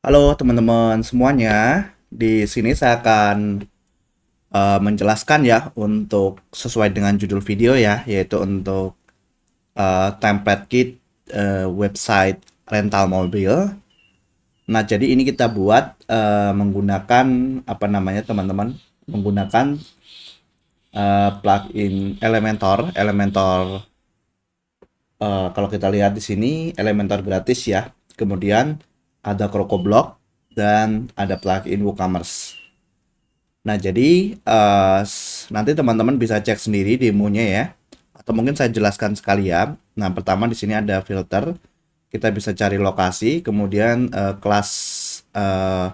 Halo teman-teman semuanya, di sini saya akan menjelaskan ya untuk sesuai dengan judul video ya, yaitu untuk template kit website rental mobil. Nah, jadi ini kita buat menggunakan apa namanya teman-teman, menggunakan plugin Elementor. Kalau kita lihat di sini Elementor gratis ya. Kemudian ada CrocoBlock dan ada plugin WooCommerce. Nah, jadi nanti teman-teman bisa cek sendiri demonya ya. Atau mungkin saya jelaskan sekalian. Nah, pertama di sini ada filter. Kita bisa cari lokasi, kemudian kelas eh,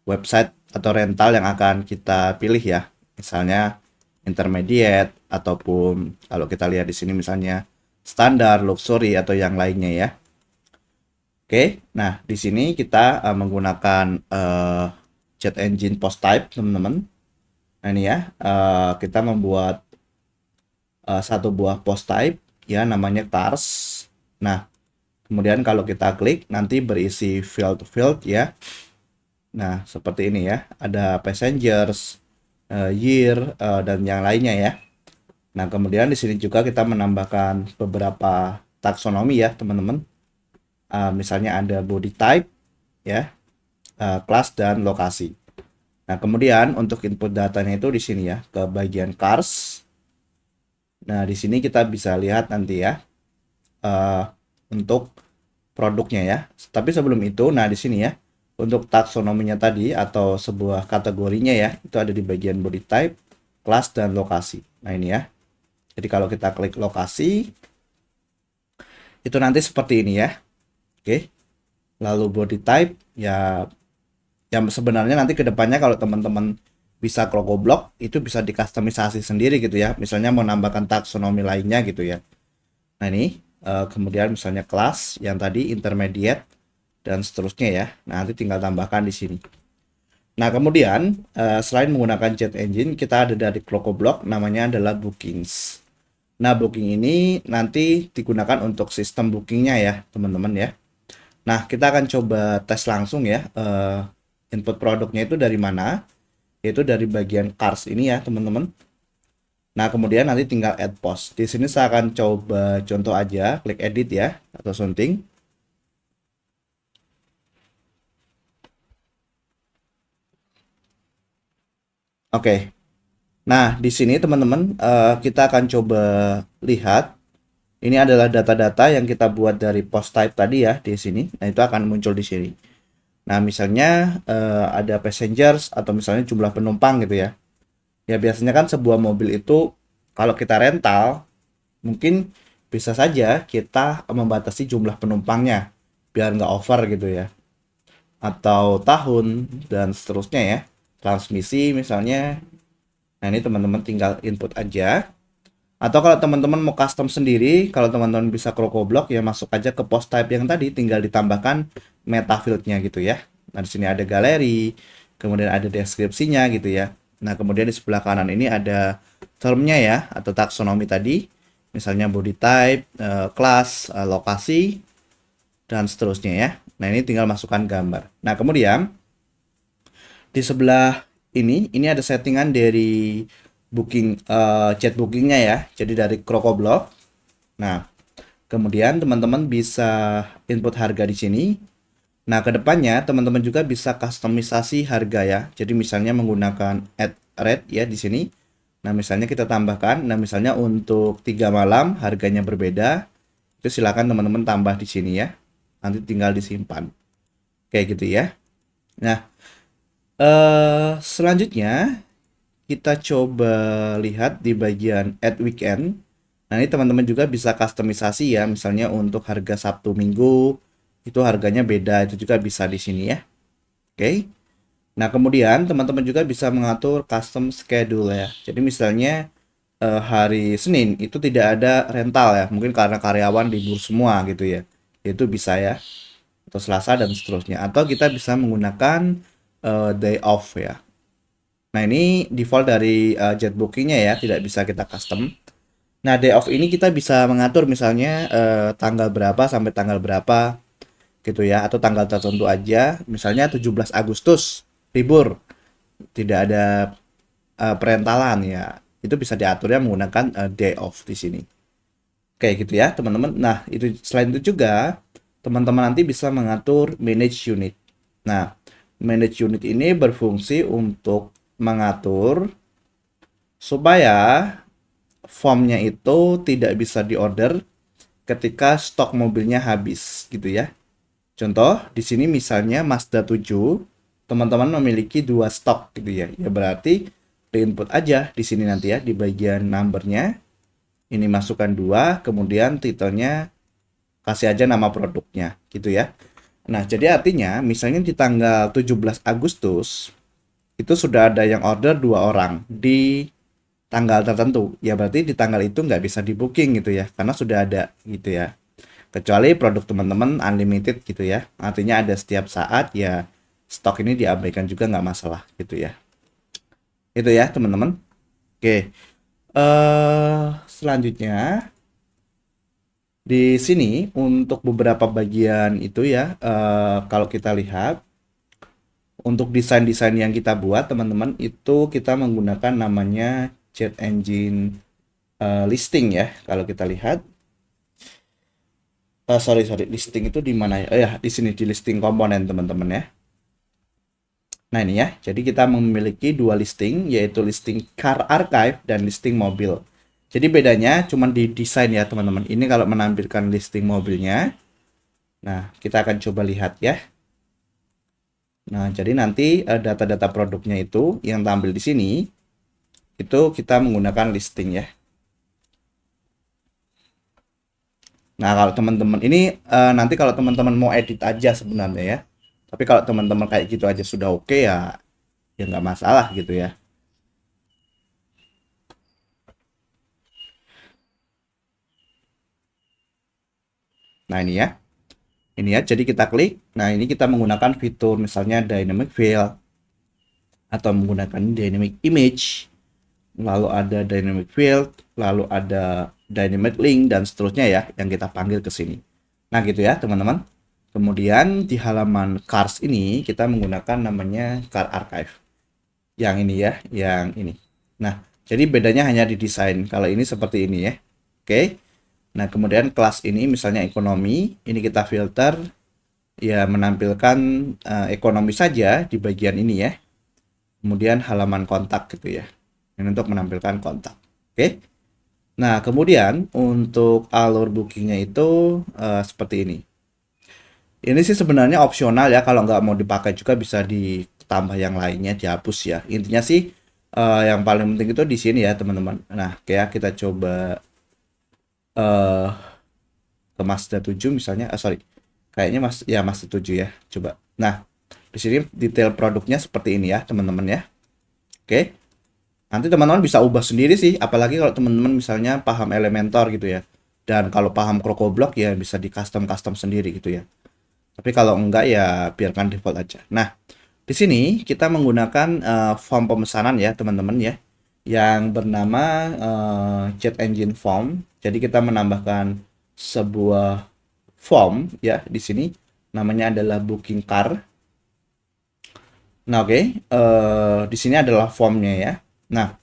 website atau rental yang akan kita pilih ya. Misalnya intermediate ataupun kalau kita lihat di sini misalnya standar, luxury atau yang lainnya ya. Oke, nah di sini kita menggunakan jet engine post type, teman-teman. Nah ini ya, kita membuat satu buah post type ya namanya cars. Nah, kemudian kalau kita klik nanti berisi field ya. Nah, seperti ini ya. Ada passengers, year dan yang lainnya ya. Nah, kemudian di sini juga kita menambahkan beberapa taksonomi ya, teman-teman. Misalnya ada body type ya, kelas dan lokasi. Nah, kemudian untuk input datanya itu di sini ya, ke bagian cars. Nah, di sini kita bisa lihat nanti ya eh, untuk produknya ya. Tapi sebelum itu, nah di sini ya untuk taksonominya tadi atau sebuah kategorinya ya itu ada di bagian body type, kelas dan lokasi. Nah ini ya. Jadi kalau kita klik lokasi itu nanti seperti ini ya. Oke. Lalu body type ya yang sebenarnya nanti kedepannya kalau teman-teman bisa CrocoBlock itu bisa dikustomisasi sendiri gitu ya. Misalnya mau nambahkan taksonomi lainnya gitu ya. Nah ini kemudian misalnya kelas yang tadi intermediate dan seterusnya ya. Nah, nanti tinggal tambahkan di sini. Nah, kemudian selain menggunakan Jet Engine, kita ada dari CrocoBlock namanya adalah Bookings. Nah, booking ini nanti digunakan untuk sistem bookingnya ya, teman-teman ya. Nah, kita akan coba tes langsung ya. Input produknya itu dari mana? Yaitu dari bagian cars ini ya, teman-teman. Nah, kemudian nanti tinggal add post. Di sini saya akan coba contoh aja, klik edit ya, atau something. Oke. Nah, di sini teman-teman, kita akan coba lihat. Ini adalah data-data yang kita buat dari post type tadi ya di sini. Nah, itu akan muncul di sini. Nah, misalnya ada passengers atau misalnya jumlah penumpang gitu ya. Ya biasanya kan sebuah mobil itu kalau kita rental mungkin bisa saja kita membatasi jumlah penumpangnya biar nggak over gitu ya. Atau tahun dan seterusnya ya. Transmisi misalnya. Nah, ini teman-teman tinggal input aja. Atau kalau teman-teman mau custom sendiri, kalau teman-teman bisa CrocoBlock ya masuk aja ke post type yang tadi, tinggal ditambahkan meta field-nya gitu ya. Nah, di sini ada galeri, kemudian ada deskripsinya gitu ya. Nah, kemudian di sebelah kanan ini ada termnya ya atau taksonomi tadi, misalnya body type, kelas, lokasi dan seterusnya ya. Nah, ini tinggal masukkan gambar. Nah, kemudian di sebelah ini ada settingan dari booking chat bookingnya ya. Jadi dari CrocoBlock. Nah, kemudian teman-teman bisa input harga di sini. Nah, kedepannya teman-teman juga bisa kustomisasi harga ya. Jadi misalnya menggunakan add rate ya di sini. Nah, misalnya kita tambahkan. Nah, misalnya untuk 3 malam harganya berbeda. Itu silakan teman-teman tambah di sini ya. Nanti tinggal disimpan. Kayak gitu ya. Nah, selanjutnya kita coba lihat di bagian add weekend. Nah, ini teman-teman juga bisa kustomisasi ya, misalnya untuk harga Sabtu Minggu itu harganya beda, itu juga bisa di sini ya. Oke. Nah, kemudian teman-teman juga bisa mengatur custom schedule ya. Jadi misalnya hari Senin itu tidak ada rental ya, mungkin karena karyawan libur semua gitu ya. Itu bisa ya. Atau Selasa dan seterusnya. Atau kita bisa menggunakan day off ya. Nah, ini default dari jet bookingnya ya, tidak bisa kita custom. Nah, day off ini kita bisa mengatur misalnya tanggal berapa sampai tanggal berapa. gitu ya, atau tanggal tertentu aja, misalnya 17 Agustus libur, tidak ada perentalan ya, itu bisa diaturnya menggunakan day off di sini. Kayak gitu ya, teman-teman. Nah, itu selain itu juga teman-teman nanti bisa mengatur manage unit. Nah, manage unit ini berfungsi untuk mengatur supaya formnya itu tidak bisa diorder ketika stok mobilnya habis gitu ya. Contoh, di sini misalnya Mazda 7, teman-teman memiliki dua stok gitu ya. Ya berarti di input aja di sini nanti ya, di bagian numbernya. Ini masukkan dua, kemudian titelnya kasih aja nama produknya gitu ya. Nah, jadi artinya misalnya di tanggal 17 Agustus itu sudah ada yang order dua orang di tanggal tertentu. Ya berarti di tanggal itu nggak bisa di booking gitu ya, karena sudah ada gitu ya. Kecuali produk teman-teman unlimited gitu ya. Artinya ada setiap saat ya, stok ini diabaikan juga nggak masalah gitu ya. Itu ya teman-teman. Oke. Selanjutnya di sini untuk beberapa bagian itu ya, kalau kita lihat untuk desain-desain yang kita buat teman-teman itu kita menggunakan namanya Jet Engine listing ya. Kalau kita lihat, sorry sorry, listing itu di mana ya? Ya di sini di listing komponen teman-teman ya. Nah ini ya, jadi kita memiliki dua listing, yaitu listing car archive dan listing mobil. Jadi bedanya cuma di desain ya teman-teman. Ini kalau menampilkan listing mobilnya, nah kita akan coba lihat ya. Nah jadi nanti data-data produknya itu yang tampil di sini, itu kita menggunakan listing ya. Nah kalau teman-teman ini nanti kalau teman-teman mau edit aja sebenarnya ya. Tapi kalau teman-teman kayak gitu aja sudah oke ya, ya nggak masalah gitu ya. Nah ini ya. Ini ya, jadi kita klik. Nah, ini kita menggunakan fitur misalnya dynamic fill atau menggunakan dynamic image, lalu ada dynamic field, lalu ada dynamic link dan seterusnya ya yang kita panggil ke sini. Nah, gitu ya, teman-teman. Kemudian di halaman cars ini kita menggunakan namanya car archive. Yang ini ya, yang ini. Nah, jadi bedanya hanya di desain. Kalau ini seperti ini ya. Oke. Nah, kemudian kelas ini misalnya ekonomi, ini kita filter ya menampilkan ekonomi saja di bagian ini ya. Kemudian halaman kontak gitu ya. Ini untuk menampilkan kontak. Oke. Nah, kemudian untuk alur bookingnya itu seperti ini. Ini sih sebenarnya opsional ya, kalau nggak mau dipakai juga bisa ditambah yang lainnya, dihapus ya. Intinya sih yang paling penting itu di sini ya teman-teman. Nah, kayak kita coba eh ke Mazda 7 misalnya, sorry, kayaknya Mazda 7 ya. Coba. Nah, di sini detail produknya seperti ini ya, teman-teman ya. Oke. Nanti teman-teman bisa ubah sendiri sih, apalagi kalau teman-teman misalnya paham Elementor gitu ya. Dan kalau paham CrocoBlock ya bisa di custom-custom sendiri gitu ya. Tapi kalau enggak ya biarkan default aja. Nah, di sini kita menggunakan form pemesanan ya, teman-teman ya. Yang bernama Jet Engine Form. Jadi kita menambahkan sebuah form ya di sini, namanya adalah booking car. Nah, oke, di sini adalah formnya ya. Nah,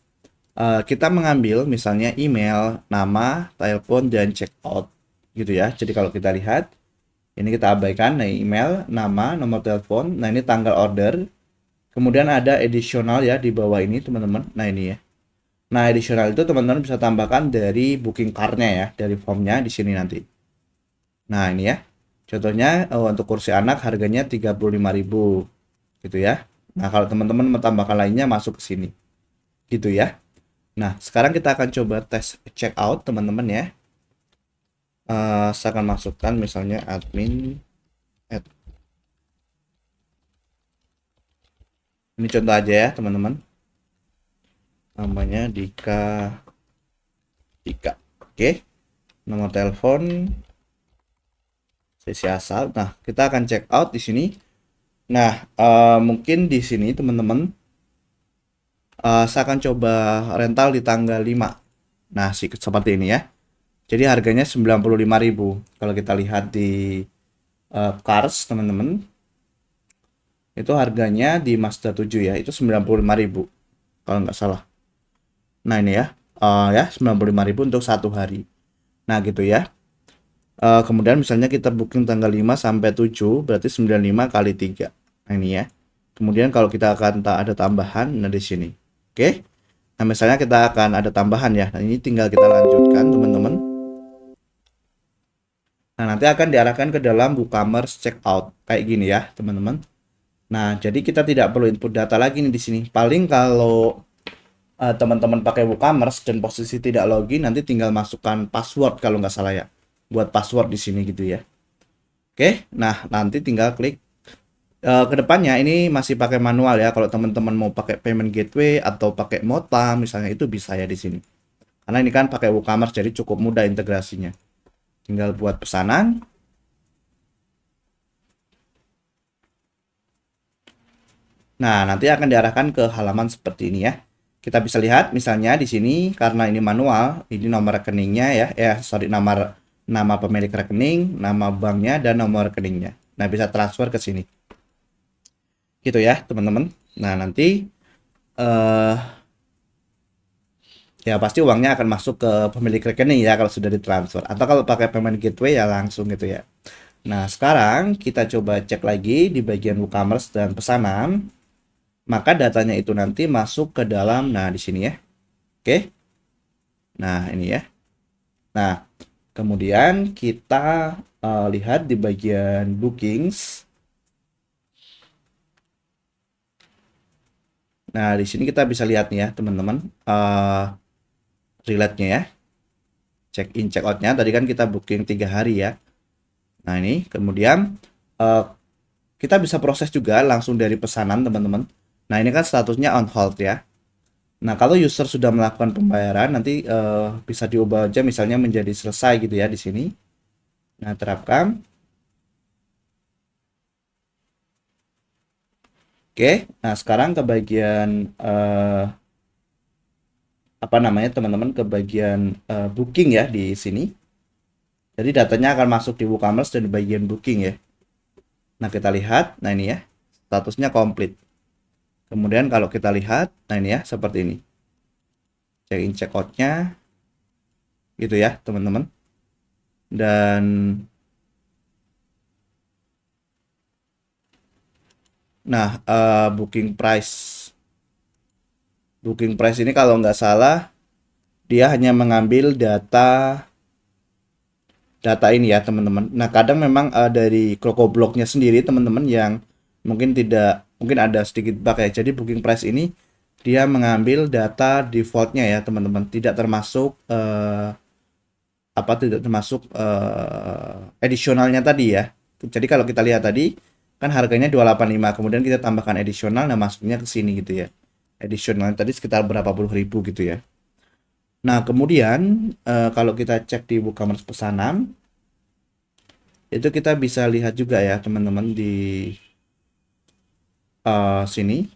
kita mengambil misalnya email, nama, telepon, dan checkout gitu ya. Jadi kalau kita lihat, ini kita abaikan, nah email, nama, nomor telepon, nah ini tanggal order, kemudian ada additional ya di bawah ini teman-teman. Nah ini ya. Nah additional itu teman-teman bisa tambahkan dari booking card-nya ya, dari formnya di sini nanti. Nah ini ya. Contohnya untuk kursi anak harganya 35.000 gitu ya. Nah kalau teman-teman mau tambahkan lainnya masuk ke sini. Gitu ya. Nah, sekarang kita akan coba tes check out teman-teman ya. Saya akan masukkan misalnya admin add. Ini contoh aja ya teman-teman. Namanya Dika. Dika. Oke. Nomor telepon sesi asal. Nah, kita akan check out di sini. Nah, mungkin di sini teman-teman saya akan coba rental di tanggal 5. Nah, seperti ini ya. Jadi harganya 95.000 kalau kita lihat di Cars teman-teman, itu harganya di Mazda 7 ya, itu 95.000 kalau nggak salah. Nah ini ya, ya 95.000 untuk satu hari. Nah gitu ya. Kemudian misalnya kita booking tanggal 5 sampai 7, berarti 95 kali 3. Nah ini ya. Kemudian kalau kita akan ada tambahan, nah di sini. Oke. Nah misalnya kita akan ada tambahan ya. Nah ini tinggal kita lanjutkan teman-teman. Nah nanti akan diarahkan ke dalam WooCommerce checkout kayak gini ya teman-teman. Nah jadi kita tidak perlu input data lagi nih di sini. Paling kalau teman-teman pakai WooCommerce dan posisi tidak login, nanti tinggal masukkan password kalau nggak salah ya. Buat password di sini gitu ya. Oke, nah nanti tinggal klik. Kedepannya ini masih pakai manual ya. Kalau teman-teman mau pakai payment gateway atau pakai Mota misalnya itu bisa ya di sini. Karena ini kan pakai WooCommerce jadi cukup mudah integrasinya. Tinggal buat pesanan. Nah, nanti akan diarahkan ke halaman seperti ini ya. Kita bisa lihat misalnya di sini karena ini manual, ini nomor rekeningnya ya. Sorry, nama pemilik rekening, nama banknya dan nomor rekeningnya. Nah, bisa transfer ke sini. Gitu ya, teman-teman. Nah, nanti eh ya pasti uangnya akan masuk ke pemilik rekening ya kalau sudah ditransfer. Atau kalau pakai payment gateway ya langsung gitu ya. Nah, sekarang kita coba cek lagi di bagian WooCommerce dan pesanan. Maka datanya itu nanti masuk ke dalam, nah di sini ya. Oke. Nah, ini ya. Nah, kemudian kita lihat di bagian bookings. Nah, di sini kita bisa lihat nih ya, teman-teman. Relate-nya ya. Check in, check out-nya. Tadi kan kita booking 3 hari ya. Nah, ini kemudian eh, kita bisa proses juga langsung dari pesanan, teman-teman. Nah, ini kan statusnya on hold ya. Nah, kalau user sudah melakukan pembayaran, nanti bisa diubah aja misalnya menjadi selesai gitu ya di sini. Nah, terapkan. Oke, nah sekarang ke bagian apa namanya teman-teman ke bagian booking ya di sini. Jadi datanya akan masuk di WooCommerce dan di bagian booking ya. Nah kita lihat, nah ini ya statusnya komplit. Kemudian kalau kita lihat, nah ini ya seperti ini. Check in check outnya gitu ya teman-teman. Dan nah booking price ini kalau nggak salah dia hanya mengambil data ini ya teman-teman. Nah kadang memang dari CrocoBlock-nya sendiri teman-teman yang mungkin ada sedikit bug ya. Jadi booking price ini dia mengambil data defaultnya ya teman-teman, tidak termasuk additionalnya tadi ya. Jadi kalau kita lihat tadi kan harganya 285, kemudian kita tambahkan additional, nah masuknya ke sini gitu ya. Additional tadi sekitar berapa puluh ribu gitu ya. Nah kemudian kalau kita cek di WooCommerce pesanan itu kita bisa lihat juga ya teman-teman di sini.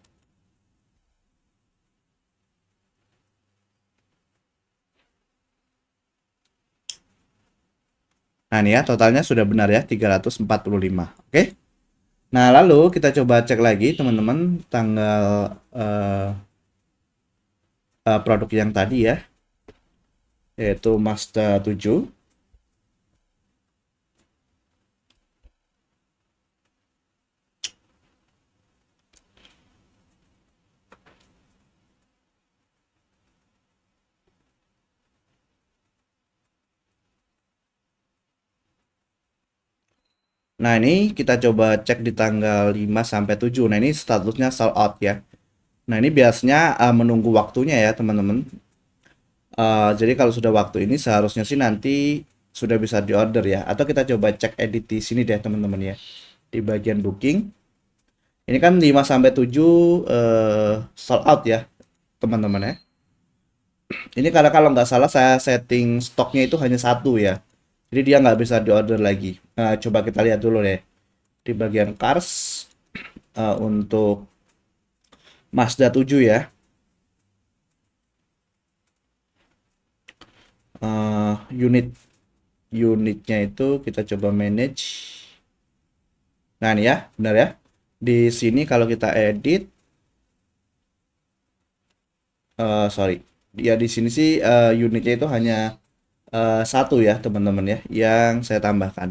Nah ini ya totalnya sudah benar ya 345. Oke. Nah lalu kita coba cek lagi teman-teman tanggal eh, produk yang tadi ya, yaitu Mazda 7. Nah ini kita coba cek di tanggal 5 sampai 7. Nah ini statusnya sold out ya. Nah ini biasanya menunggu waktunya ya teman-teman. Jadi kalau sudah waktu ini seharusnya sih nanti sudah bisa diorder ya. Atau kita coba cek edit di sini deh teman-teman ya. Di bagian booking. Ini kan 5 sampai 7 sold out ya teman-teman ya. Ini karena kalau nggak salah saya setting stoknya itu hanya satu ya. Jadi dia nggak bisa diorder lagi. Nah, coba kita lihat dulu deh. Di bagian cars untuk Mazda 7 ya. Unit unitnya itu kita coba manage. Nah, ini ya, benar ya. Di sini kalau kita edit, sorry, ya di sini sih unitnya itu hanya satu ya, teman-teman ya, yang saya tambahkan.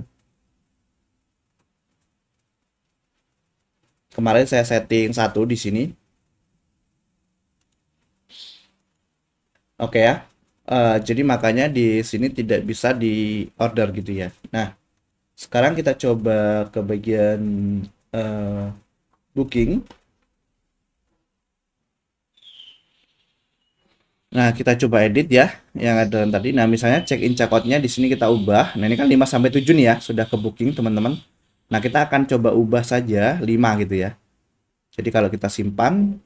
Kemarin saya setting satu di sini. Oke ya. Jadi makanya di sini tidak bisa di order gitu ya. Nah, sekarang kita coba ke bagian eh, booking. Nah, kita coba edit ya yang ada tadi. Nah, misalnya check-in check-out-nya di sini kita ubah. Nah, ini kan 5 sampai 7 nih ya, sudah ke booking, teman-teman. Nah, kita akan coba ubah saja 5 gitu ya. Jadi kalau kita simpan,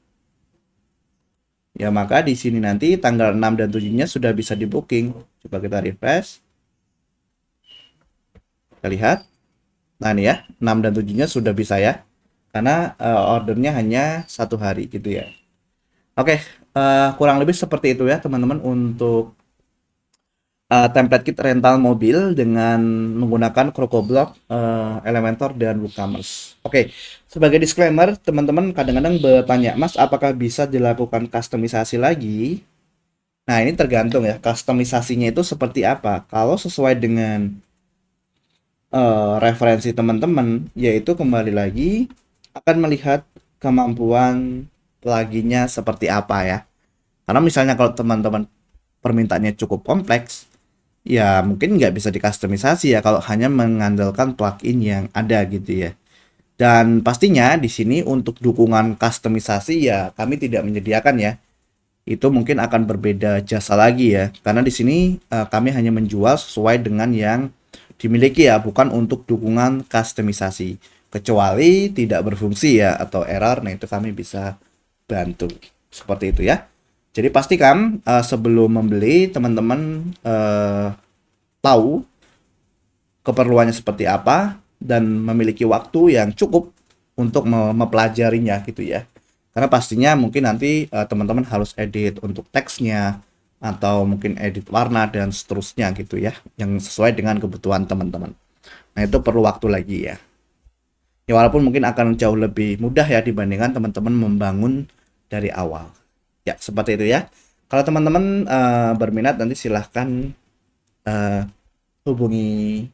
ya maka di sini nanti tanggal 6 dan 7-nya sudah bisa di booking. Coba kita refresh. Kita lihat. Nah, ini ya, 6 dan 7-nya sudah bisa ya. Karena ordernya hanya satu hari gitu ya. Oke, kurang lebih seperti itu ya teman-teman untuk template kit rental mobil dengan menggunakan CrocoBlock, Elementor dan WooCommerce. Oke, sebagai disclaimer, teman-teman kadang-kadang bertanya, Mas, apakah bisa dilakukan customisasi lagi? Nah, ini tergantung ya, customisasinya itu seperti apa. Kalau sesuai dengan referensi teman-teman, yaitu kembali lagi akan melihat kemampuan pluginnya seperti apa ya. Karena misalnya kalau teman-teman permintaannya cukup kompleks, ya mungkin nggak bisa dikustomisasi ya kalau hanya mengandalkan plugin yang ada gitu ya. Dan pastinya di sini untuk dukungan kustomisasi ya kami tidak menyediakan ya. Itu mungkin akan berbeda jasa lagi ya. Karena di sini kami hanya menjual sesuai dengan yang dimiliki ya, bukan untuk dukungan kustomisasi. Kecuali tidak berfungsi ya atau error, nah itu kami bisa bantu. Seperti itu ya. Jadi pastikan sebelum membeli teman-teman tahu keperluannya seperti apa dan memiliki waktu yang cukup untuk mempelajarinya gitu ya. Karena pastinya mungkin nanti teman-teman harus edit untuk teksnya atau mungkin edit warna dan seterusnya gitu ya, yang sesuai dengan kebutuhan teman-teman. Nah, itu perlu waktu lagi ya. Ya walaupun mungkin akan jauh lebih mudah ya dibandingkan teman-teman membangun dari awal. Ya, seperti itu ya. Kalau teman-teman berminat nanti silahkan eh, hubungi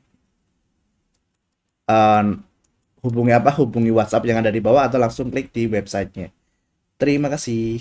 eh, hubungi WhatsApp yang ada di bawah atau langsung klik di websitenya. Terima kasih.